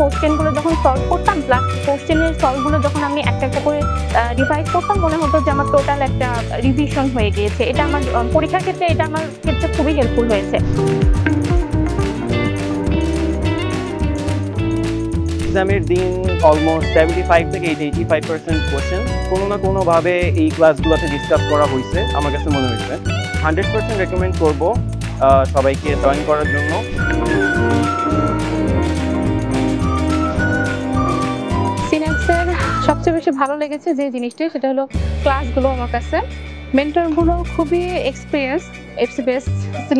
কোশ্চেনগুলো যখন সলভ করতাম, প্লাস কোশ্চেনের সলভগুলো যখন আমি একটা একটা করে রিভাইজ করতাম, মনে হতো যে আমার টোটাল একটা রিভিশন হয়ে গিয়েছে। এটা আমার পরীক্ষার ক্ষেত্রে এটা আমার ক্ষেত্রে খুবই হেল্পফুল হয়েছে। এক্সামের দিন অলমোস্ট 75 থেকে 85% কোশ্চেন কোনো না কোনোভাবে এই ক্লাসগুলোতে ডিসকাস করা হয়েছে আমার কাছে মনে হয়েছে। 100% রেকমেন্ড করব সবাইকে জয়েন করার জন্য। সিনাপসের সবচেয়ে বেশি ভালো লেগেছে যে জিনিসটি, সেটা হলো ক্লাসগুলো। আমার কাছে মেন্টরগুলো খুবই এক্সপিরিয়েন্স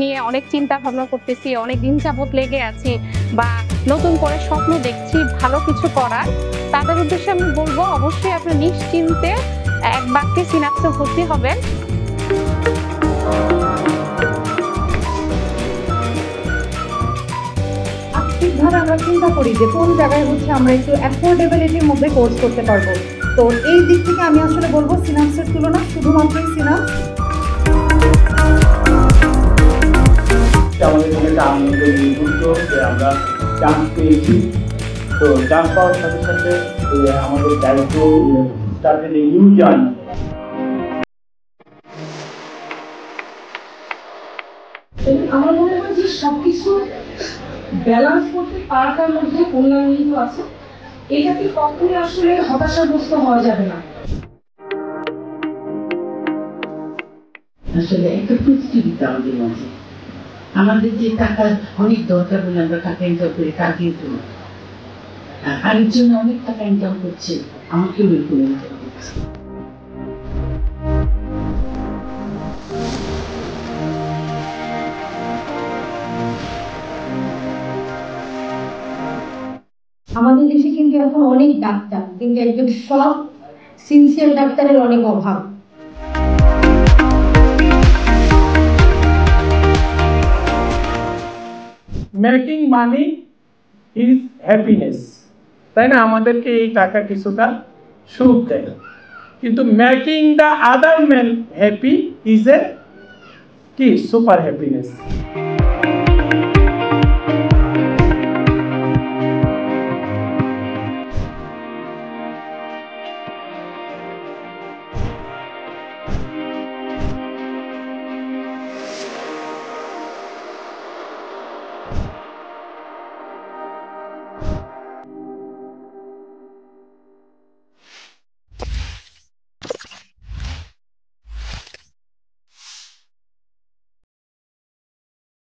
নিয়ে অনেক চিন্তা ভাবনা করতেছি, অনেক দিন যাবত লেগে আছি বা নতুন করে স্বপ্ন দেখছি ভালো কিছু করার। তাদের উদ্দেশ্যে আমি বলবো অবশ্যই আপনি নিশ্চিন্তে এক বাক্যে সিনাপসে ভর্তি হবেন। ধর আমরা চিন্তা করি যে কোন জায়গায় হচ্ছে আমরা একটু অ্যাফোর্ডেবিলিটির মধ্যে কোর্স করতে পারবো, তো এই দিক থেকে আমি আসলে বলবো সিনাপসের তুলনা শুধুমাত্রই সিনাপস। আমাদের জন্য একটা আনন্দ মুহূর্ত যে আমরা চান্স পেয়েছি। তো চান্স পাওয়ার সাথে সাথে আমাদের দায়িত্ব স্টার্টেড এ নিউ জার্নি। আমার মনে হয় যে সবকিছু ব্যালেন্স করতে পারাটার মধ্যে কল্যাণ নিহিত আছে। এটাকে কখনোই আসলে হতাশাগ্রস্ত হওয়া যাবে না। আসলে একটা প্রতিযোগিতা আমাদের মাঝে, আমাদের যে টাকার অনেক দরকার বলে আমরা টাকা ইনকাম করে কাটিয়ে দেবো, আরেকজন অনেক টাকা ইনকাম করছে, আমাকেও বের করে নিতে হবে। আমাদের দেশে কিন্তু এখন অনেক ডাক্তার, কিন্তু একজন সব সিনসিয়ার ডাক্তারের অনেক অভাব। মেকিং মানি ইজ হ্যাপিনেস, তাই না? আমাদেরকে এই টাকা কিছুটা সুখ দেয়, কিন্তু making the other man happy is a কি সুপার হ্যাপিনেস।